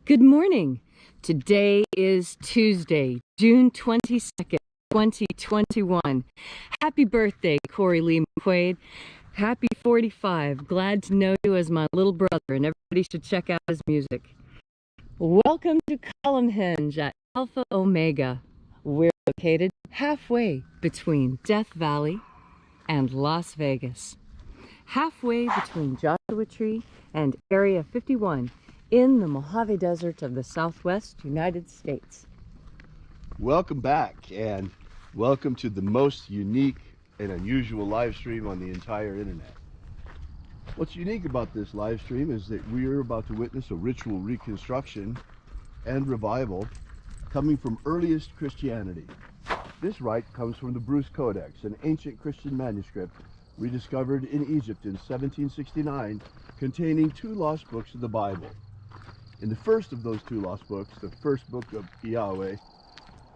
Good morning. Today is Tuesday, June 22nd, 2021. Happy birthday, Corey Lee McQuaid. Happy 45. Glad to know you as my little brother, and everybody should check out his music. Welcome to Column Hinge at Alpha Omega. We're located halfway between Death Valley and Las Vegas. Halfway between Joshua Tree and Area 51 in the Mojave Desert of the Southwest United States. Welcome back, and welcome to the most unique and unusual live stream on the entire internet. What's unique about this live stream is that we are about to witness a ritual reconstruction and revival coming from earliest Christianity. This rite comes from the Bruce Codex, an ancient Christian manuscript rediscovered in Egypt in 1769, containing two lost books of the Bible. In the first of those two lost books, the first book of Yahweh,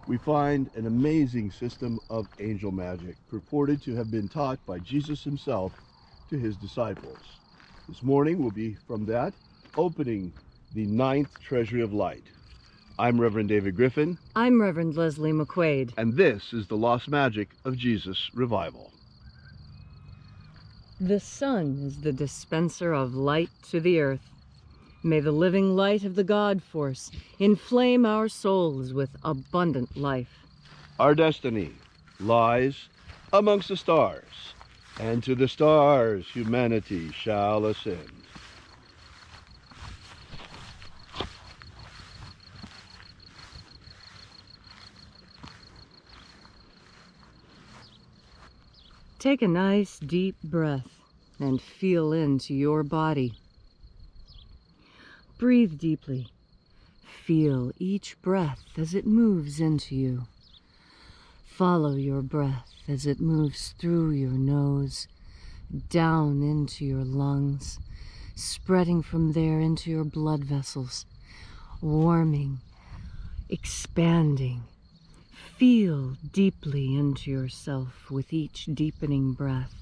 we find an amazing system of angel magic purported to have been taught by Jesus himself to his disciples. This morning will be from that, opening the 9th Treasury of Light. I'm Reverend David Griffin. I'm Reverend Leslie McQuaid. And this is the Lost Magic of Jesus Revival. The sun is the dispenser of light to the earth. May the living light of the God Force inflame our souls with abundant life. Our destiny lies amongst the stars, and to the stars humanity shall ascend. Take a nice deep breath and feel into your body. Breathe deeply. Feel each breath as it moves into you. Follow your breath as it moves through your nose, down into your lungs, spreading from there into your blood vessels, warming, expanding. Feel deeply into yourself with each deepening breath.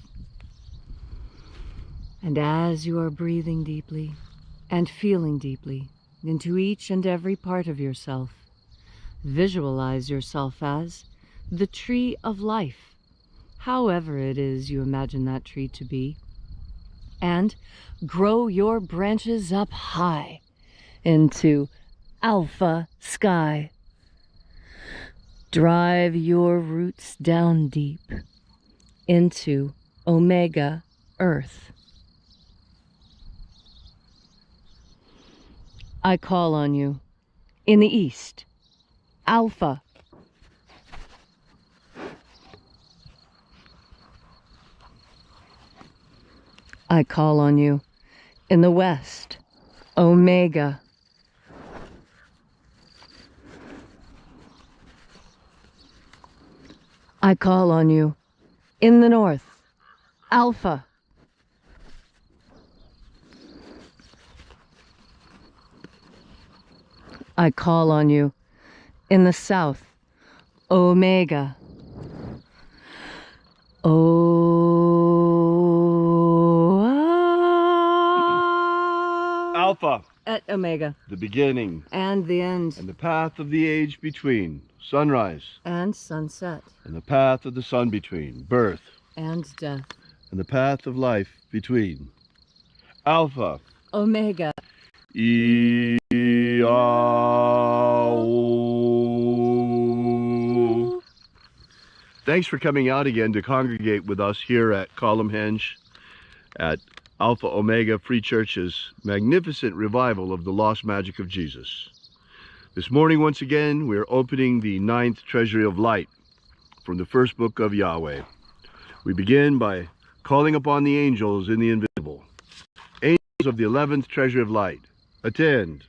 And as you are breathing deeply and feeling deeply into each and every part of yourself, visualize yourself as the tree of life, however it is you imagine that tree to be, and grow your branches up high into alpha sky. Drive your roots down deep into omega earth. I call on you in the east, alpha. I call on you in the west, omega. I call on you in the north, alpha. I call on you in the south, omega. Alpha. At omega. The beginning. And the end. And the path of the age between. Sunrise. And sunset. And the path of the sun between. Birth. And death. And the path of life between. Alpha. Omega. Thanks for coming out again to congregate with us here at Column Hinge at Alpha Omega Free Church's magnificent revival of the lost magic of Jesus. This morning, once again, we're opening the 9th Treasury of Light from the first book of Yahweh. We begin by calling upon the angels in the invisible. Angels of the 11th Treasury of Light, attend.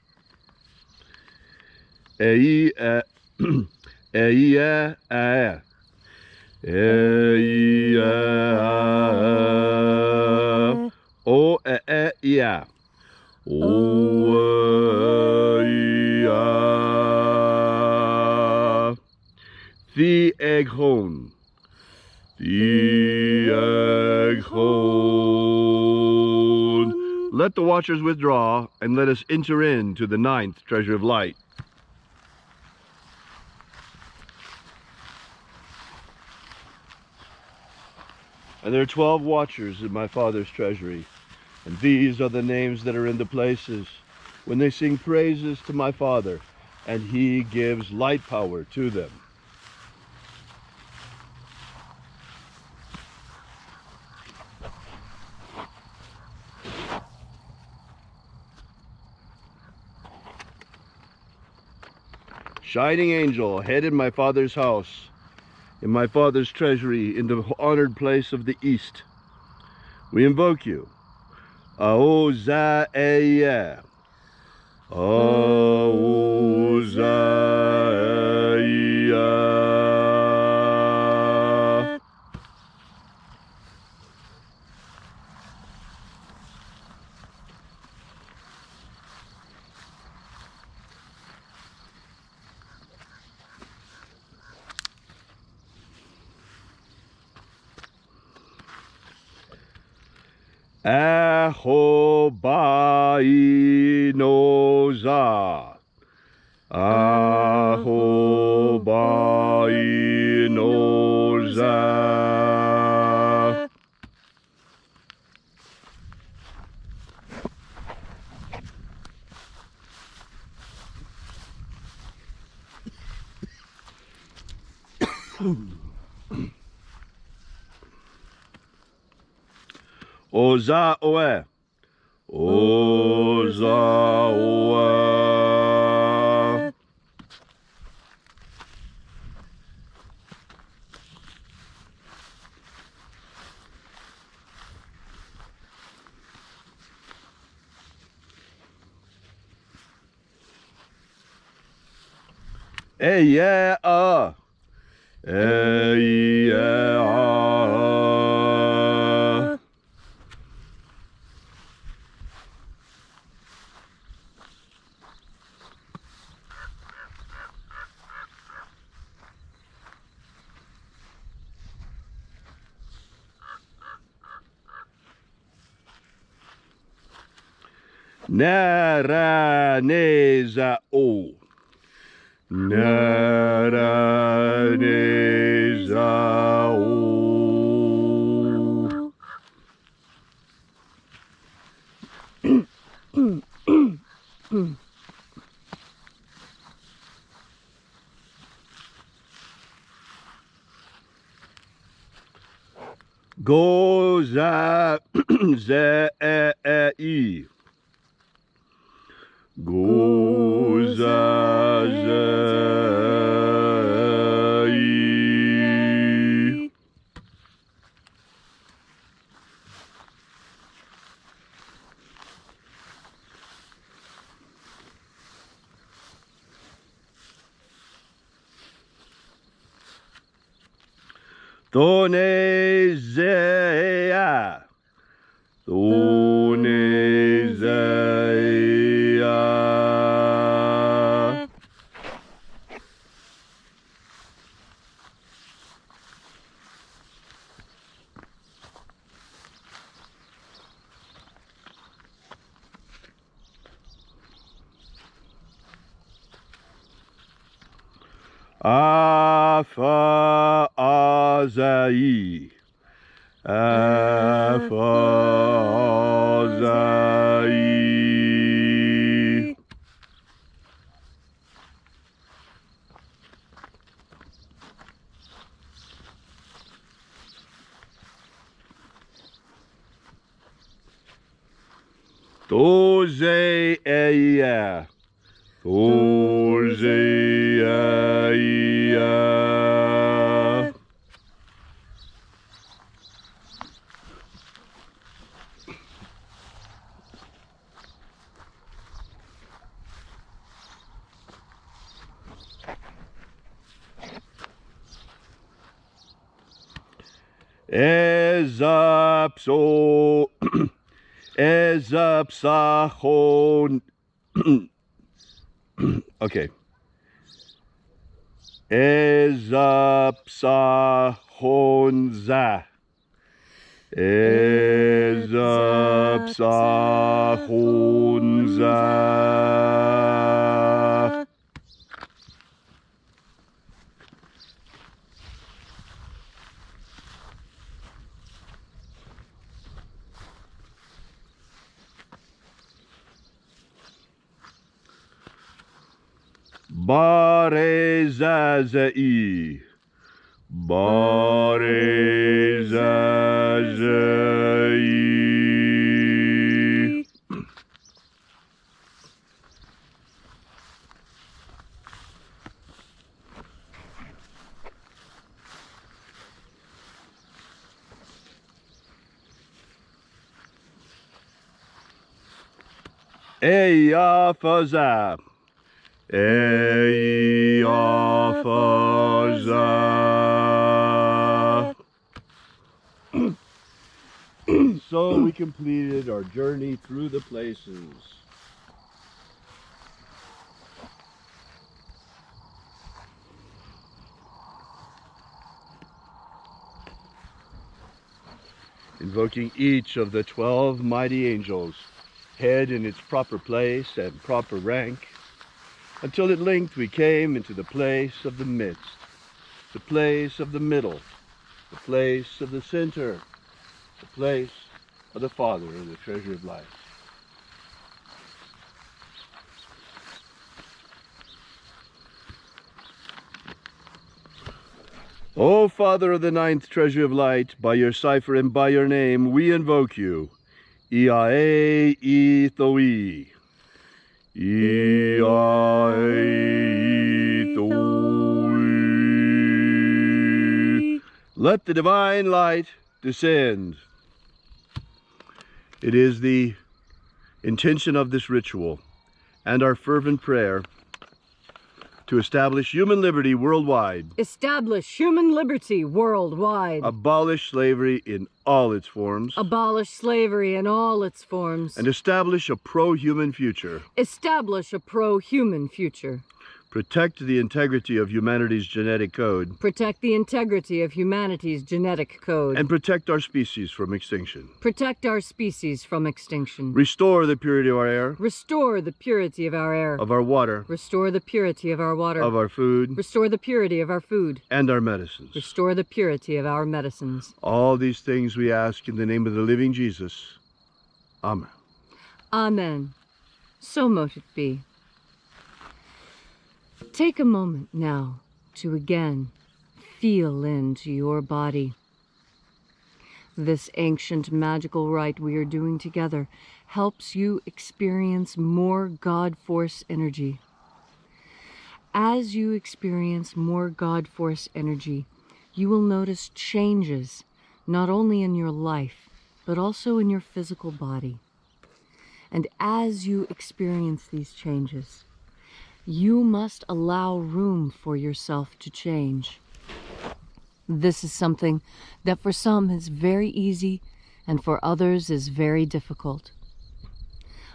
The Eghon. The Eghon. Let the watchers withdraw, and let us enter into the 9th treasure of light. And there are 12 watchers in my Father's treasury, and these are the names that are in the places when they sing praises to my Father, and he gives light power to them. Shining angel, head in my Father's house, in my Father's treasury, in the honored place of the east. We invoke you. Aozaiah. Aozaiah. Ahobainoza. Ahobainoza. Oza oe. Oza oe. Yeah, yeah. Naraneza o. Naraneza o. Goza ze e. Goza ze e. Thonezea. Thonezea. Afa Azai. Afa Azai. Tozeia. Tozeia. Ezapso. Ezapsachon. Okay. Ezapsachonza. Ezapsahunza. Barezazai. Barezazai. Eyafaza. Eyafaza. So we completed our journey through the places. Invoking each of the 12 mighty angels, head in its proper place and proper rank, until at length we came into the place of the midst, the place of the middle, the place of the center, the place of the Father and the treasure of life. O Father of the ninth treasure of light, by your cipher and by your name, we invoke you. Iae Ethoi. Iae Ethoi. Let the divine light descend. It is the intention of this ritual and our fervent prayer to establish human liberty worldwide. Establish human liberty worldwide. Abolish slavery in all its forms. Abolish slavery in all its forms. And establish a pro-human future. Establish a pro-human future. Protect the integrity of humanity's genetic code. Protect the integrity of humanity's genetic code. And protect our species from extinction. Protect our species from extinction. Restore the purity of our air. Restore the purity of our air. Of our water. Restore the purity of our water. Of our food. Restore the purity of our food. And our medicines. Restore the purity of our medicines. All these things we ask in the name of the living Jesus. Amen. Amen. So mote it be. Take a moment now to again feel into your body. This ancient magical rite we are doing together helps you experience more God Force energy. As you experience more God Force energy, you will notice changes not only in your life, but also in your physical body. And as you experience these changes, you must allow room for yourself to change. This is something that for some is very easy and for others is very difficult.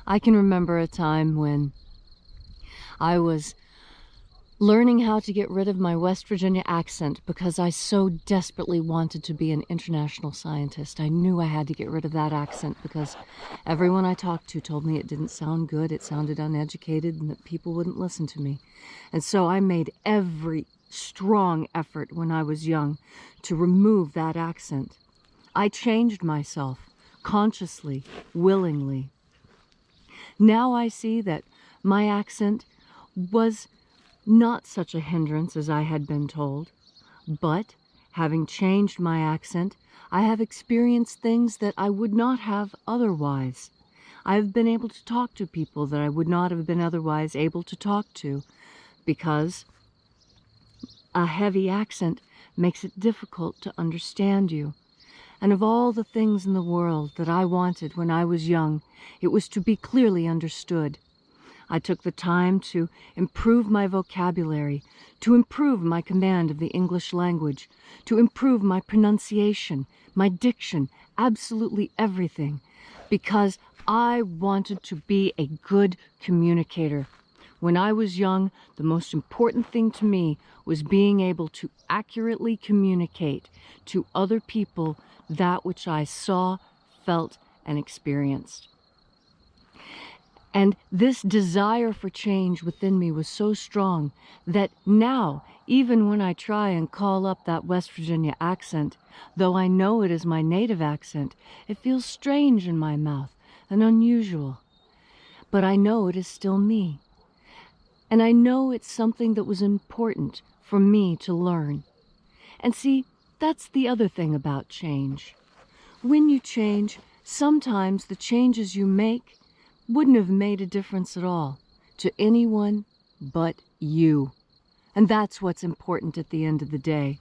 I can remember a time when I was learning how to get rid of my West Virginia accent because I so desperately wanted to be an international scientist. I knew I had to get rid of that accent because everyone I talked to told me it didn't sound good, it sounded uneducated, and that people wouldn't listen to me. And so I made every strong effort when I was young to remove that accent. I changed myself consciously, willingly. Now I see that my accent was not such a hindrance as I had been told, but having changed my accent, I have experienced things that I would not have otherwise. I have been able to talk to people that I would not have been otherwise able to talk to because a heavy accent makes it difficult to understand you. And of all the things in the world that I wanted when I was young, it was to be clearly understood. I took the time to improve my vocabulary, to improve my command of the English language, to improve my pronunciation, my diction, absolutely everything, because I wanted to be a good communicator. When I was young, the most important thing to me was being able to accurately communicate to other people that which I saw, felt, and experienced. And this desire for change within me was so strong that now, even when I try and call up that West Virginia accent, though I know it is my native accent, it feels strange in my mouth and unusual. But I know it is still me. And I know it's something that was important for me to learn. And see, that's the other thing about change. When you change, sometimes the changes you make wouldn't have made a difference at all to anyone but you. And that's what's important at the end of the day.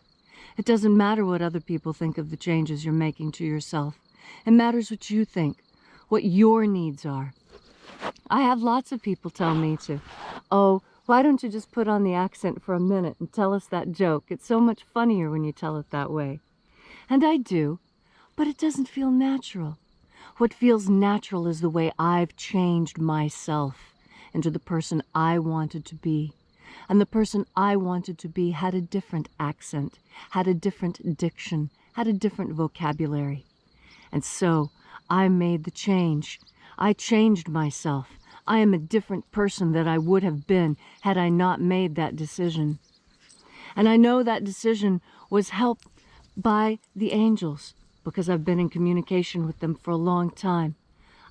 It doesn't matter what other people think of the changes you're making to yourself. It matters what you think, what your needs are. I have lots of people tell me to, oh, why don't you just put on the accent for a minute and tell us that joke? It's so much funnier when you tell it that way. And I do, but it doesn't feel natural. What feels natural is the way I've changed myself into the person I wanted to be. And the person I wanted to be had a different accent, had a different diction, had a different vocabulary. And so I made the change. I changed myself. I am a different person than I would have been had I not made that decision. And I know that decision was helped by the angels because I've been in communication with them for a long time.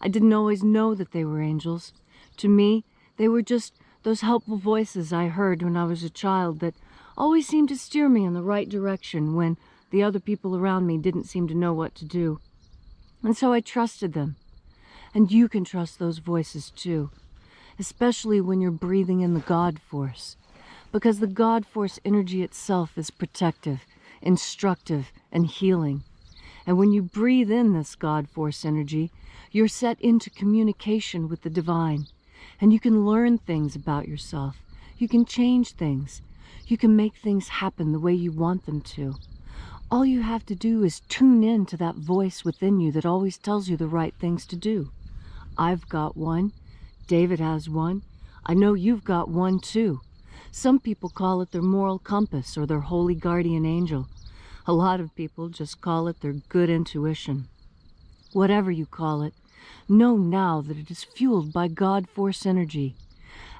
I didn't always know that they were angels. To me, they were just those helpful voices I heard when I was a child that always seemed to steer me in the right direction when the other people around me didn't seem to know what to do. And so I trusted them. And you can trust those voices too, especially when you're breathing in the God Force, because the God Force energy itself is protective, instructive, and healing. And when you breathe in this God Force energy, you're set into communication with the divine, and you can learn things about yourself. You can change things. You can make things happen the way you want them to. All you have to do is tune in to that voice within you that always tells you the right things to do. I've got one. David has one. I know you've got one too. Some people call it their moral compass or their holy guardian angel. A lot of people just call it their good intuition. Whatever you call it, know now that it is fueled by God Force energy,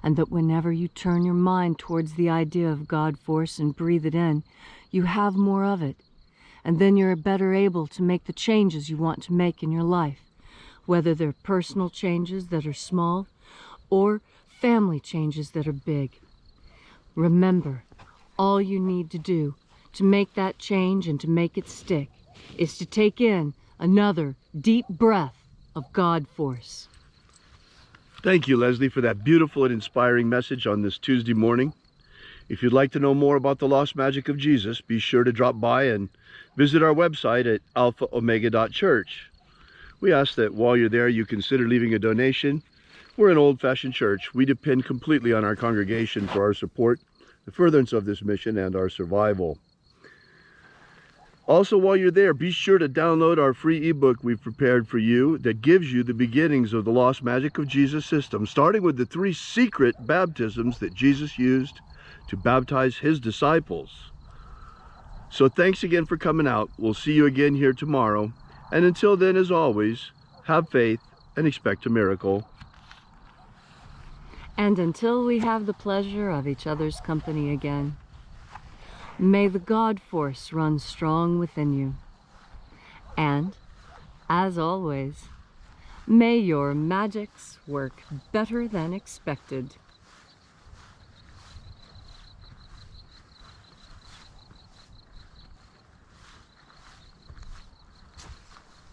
and that whenever you turn your mind towards the idea of God Force and breathe it in, you have more of it, and then you're better able to make the changes you want to make in your life, whether they're personal changes that are small or family changes that are big. Remember, all you need to do to make that change and to make it stick is to take in another deep breath of God Force. Thank you, Leslie, for that beautiful and inspiring message on this Tuesday morning. If you'd like to know more about the lost magic of Jesus, be sure to drop by and visit our website at alphaomega.church. We ask that while you're there, you consider leaving a donation. We're an old-fashioned church. We depend completely on our congregation for our support, the furtherance of this mission, and our survival. Also, while you're there, be sure to download our free ebook we've prepared for you that gives you the beginnings of the Lost Magic of Jesus system, starting with the 3 secret baptisms that Jesus used to baptize his disciples. So thanks again for coming out. We'll see you again here tomorrow. And until then, as always, have faith and expect a miracle. And until we have the pleasure of each other's company again, may the God Force run strong within you. And, as always, may your magics work better than expected.